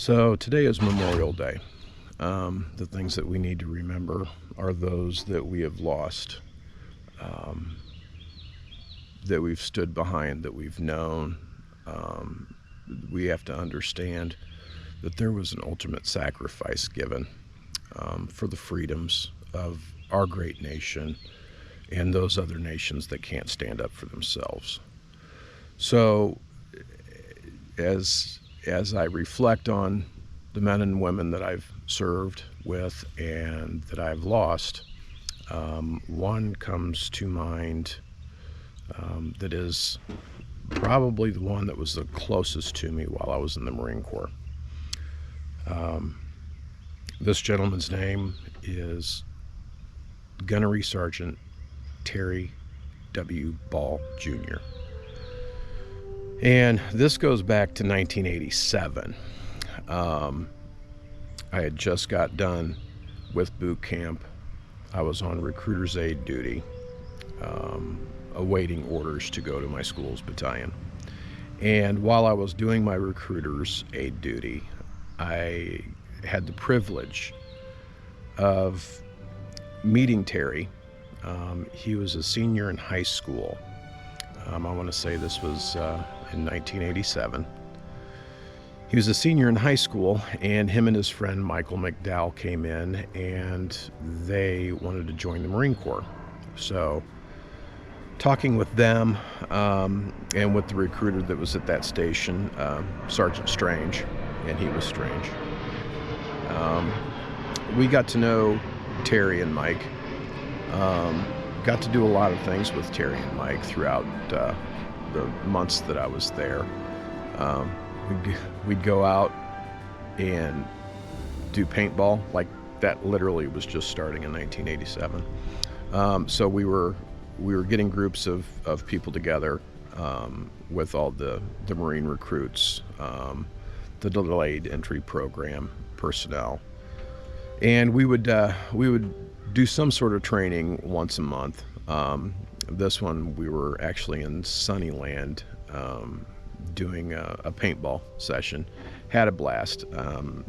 So today is Memorial Day. The things that we need to remember are those that we have lost, um, that we've stood behind, that we've known. We have to understand that there was an ultimate sacrifice given for the freedoms of our great nation and those other nations that can't stand up for themselves. So as I reflect on the men and women that I've served with and that I've lost, one comes to mind that is probably the one that was the closest to me while I was in the Marine Corps. This gentleman's name is Gunnery Sergeant Terry W. Ball, Jr. And this goes back to 1987. I had just got done with boot camp. I was on recruiter's aid duty, awaiting orders to go to my school's battalion. And while I was doing my recruiter's aid duty, I had the privilege of meeting Terry. He was a senior in high school. I want to say this was in 1987. He was a senior in high school, and him and his friend Michael McDowell came in, and they wanted to join the Marine Corps. So talking with them and with the recruiter that was at that station, Sergeant Strange, and he was Strange, we got to know Terry and Mike. Got to do a lot of things with Terry and Mike throughout the months that I was there. We'd go out and do paintball. Like, that literally was just starting in 1987. So we were getting groups of people together with all the Marine recruits, the delayed entry program personnel, and we would do some sort of training once a month. This one we were actually in Sunnyland doing a paintball session. Had a blast.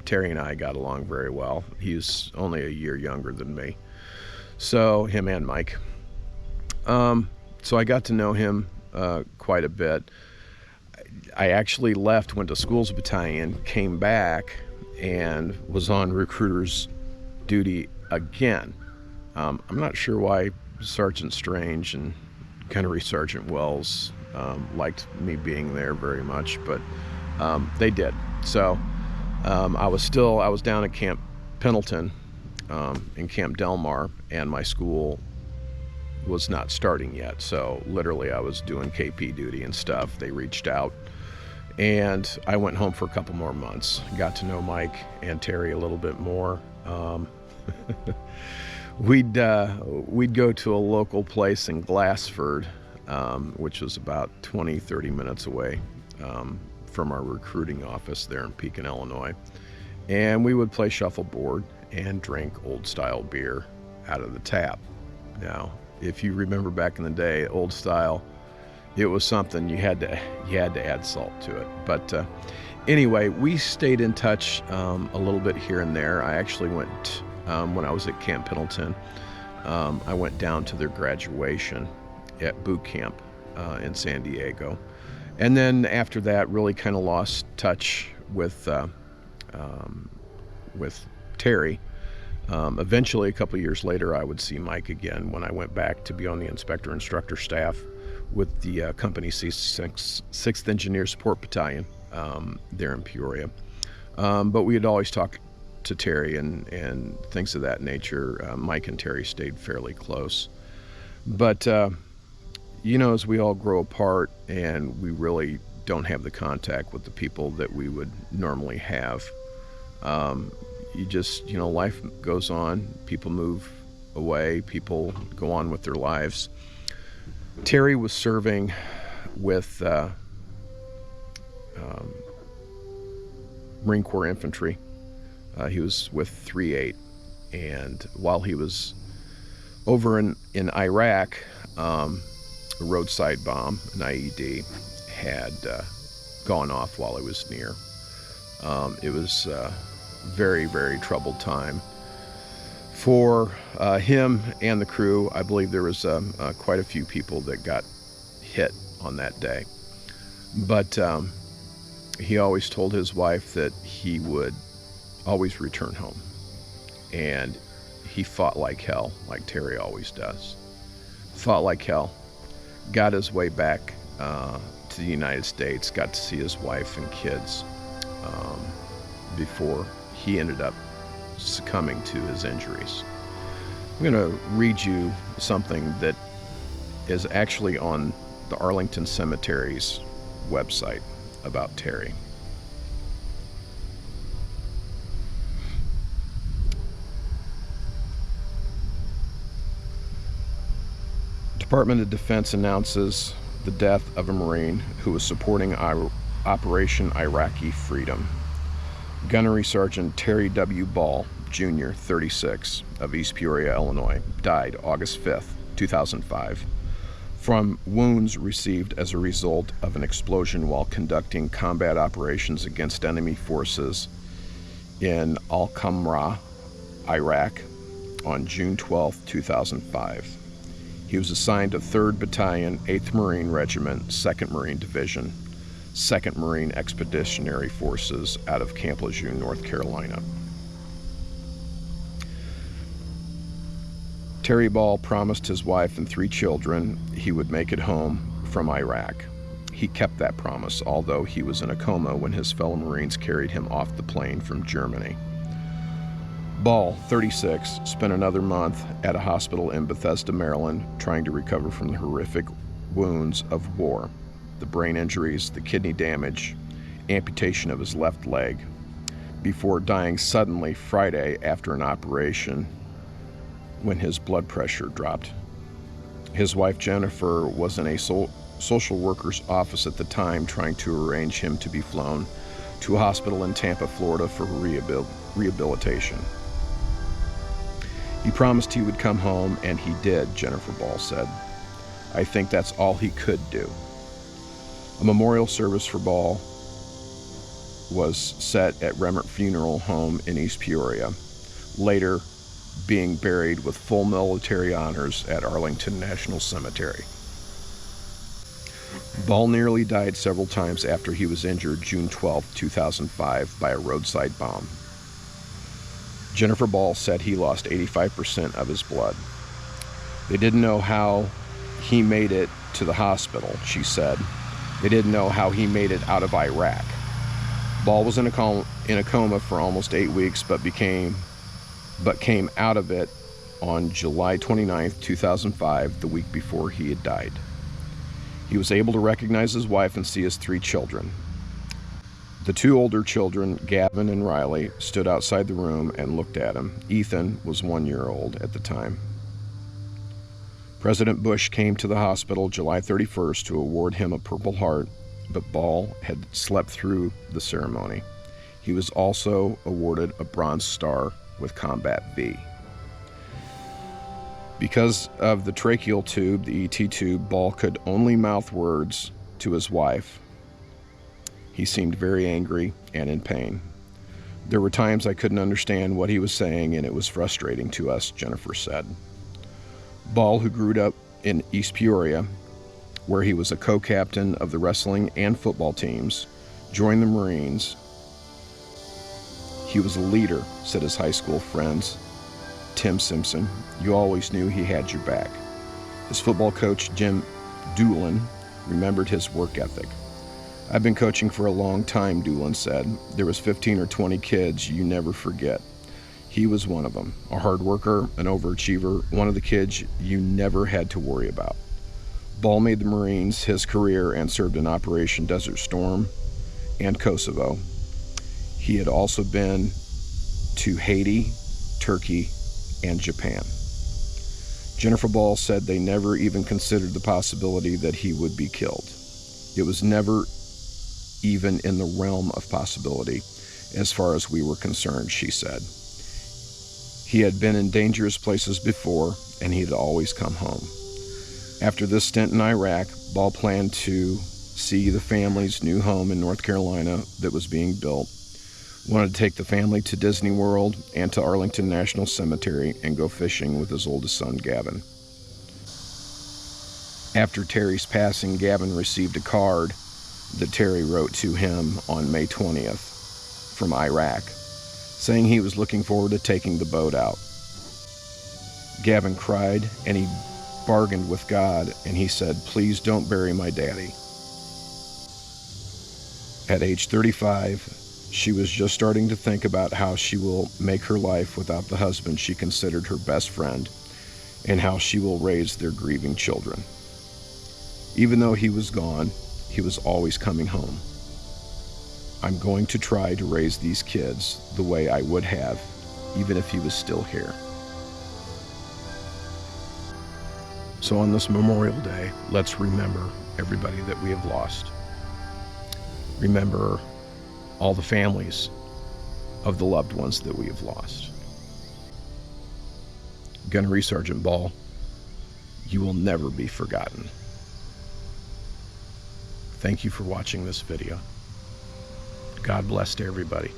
Terry and I got along very well. He's only a year younger than me, so him and Mike. So I got to know him quite a bit. I actually left, went to school's battalion, came back, and was on recruiter's duty again. I'm not sure why Sergeant Strange and Gunnery Sergeant Wells liked me being there very much, but they did. So I was down at Camp Pendleton in Camp Delmar, and my school was not starting yet. So literally I was doing KP duty and stuff. They reached out, and I went home for a couple more months. Got to know Mike and Terry a little bit more. We'd go to a local place in Glassford, which was about 20-30 minutes away from our recruiting office there in Pekin, Illinois. And we would play shuffleboard and drink old style beer out of the tap. Now, if you remember back in the day, old style, it was something you had to add salt to it. But anyway, we stayed in touch a little bit here and there. I actually went, when I was at Camp Pendleton, I went down to their graduation at boot camp in San Diego. And then after that, really kind of lost touch with Terry. Eventually, a couple years later, I would see Mike again when I went back to be on the inspector instructor staff with the company 6th Engineer Support Battalion there in Peoria. But we had always talked to Terry and things of that nature. Mike and Terry stayed fairly close. But, as we all grow apart and we really don't have the contact with the people that we would normally have, life goes on. People move away. People go on with their lives. Terry was serving with Marine Corps Infantry. He was with 3-8, and while he was over in Iraq, a roadside bomb, an IED, had gone off while he was near. It was a very, very troubled time for him and the crew. I believe there was quite a few people that got hit on that day. But he always told his wife that he would always return home. And he fought like hell, like Terry always does. Fought like hell. Got his way back to the United States, got to see his wife and kids before he ended up succumbing to his injuries. I'm going to read you something that is actually on the Arlington Cemetery's website about Terry. Department of Defense announces the death of a Marine who was supporting Operation Iraqi Freedom. Gunnery Sergeant Terry W. Ball, Jr., 36, of East Peoria, Illinois, died August 5th, 2005, from wounds received as a result of an explosion while conducting combat operations against enemy forces in Al-Qamra, Iraq, on June 12, 2005. He was assigned to 3rd Battalion, 8th Marine Regiment, 2nd Marine Division, 2nd Marine Expeditionary Forces out of Camp Lejeune, North Carolina. Terry Ball promised his wife and 3 children he would make it home from Iraq. He kept that promise, although he was in a coma when his fellow Marines carried him off the plane from Germany. Ball, 36, spent another month at a hospital in Bethesda, Maryland, trying to recover from the horrific wounds of war, the brain injuries, the kidney damage, amputation of his left leg, before dying suddenly Friday after an operation when his blood pressure dropped. His wife Jennifer was in a social worker's office at the time, trying to arrange him to be flown to a hospital in Tampa, Florida for rehabilitation. He promised he would come home, and he did, Jennifer Ball said. I think that's all he could do. A memorial service for Ball was set at Remmert Funeral Home in East Peoria, later being buried with full military honors at Arlington National Cemetery. Ball nearly died several times after he was injured June 12, 2005 by a roadside bomb. Jennifer Ball said he lost 85% of his blood. They didn't know how he made it to the hospital, she said. They didn't know how he made it out of Iraq. Ball was in a coma for almost 8 weeks, but came out of it on July 29, 2005, the week before he had died. He was able to recognize his wife and see his 3 children. The 2 older children, Gavin and Riley, stood outside the room and looked at him. Ethan was 1 year old at the time. President Bush came to the hospital July 31st to award him a Purple Heart, but Ball had slept through the ceremony. He was also awarded a Bronze Star with Combat V. Because of the tracheal tube, the ET tube, Ball could only mouth words to his wife. He seemed very angry and in pain. There were times I couldn't understand what he was saying, and it was frustrating to us, Jennifer said. Ball, who grew up in East Peoria, where he was a co-captain of the wrestling and football teams, joined the Marines. He was a leader, said his high school friends. Tim Simpson, you always knew he had your back. His football coach, Jim Doolin, remembered his work ethic. I've been coaching for a long time, Doolin said. There was 15 or 20 kids you never forget. He was one of them, a hard worker, an overachiever, one of the kids you never had to worry about. Ball made the Marines his career and served in Operation Desert Storm and Kosovo. He had also been to Haiti, Turkey, and Japan. Jennifer Ball said they never even considered the possibility that he would be killed. It was never even in the realm of possibility as far as we were concerned, she said. He had been in dangerous places before, and he had always come home. After this stint in Iraq, Ball planned to see the family's new home in North Carolina that was being built. Wanted to take the family to Disney World and to Arlington National Cemetery and go fishing with his oldest son, Gavin. After Terry's passing, Gavin received a card that Terry wrote to him on May 20th from Iraq, saying he was looking forward to taking the boat out. Gavin cried and he bargained with God, and he said, "Please don't bury my daddy." At age 35, she was just starting to think about how she will make her life without the husband she considered her best friend, and how she will raise their grieving children. Even though he was gone, he was always coming home. "I'm going to try to raise these kids the way I would have, even if he was still here." So on this Memorial Day, let's remember everybody that we have lost. Remember all the families of the loved ones that we have lost. Gunnery Sergeant Ball, you will never be forgotten. Thank you for watching this video. God bless to everybody.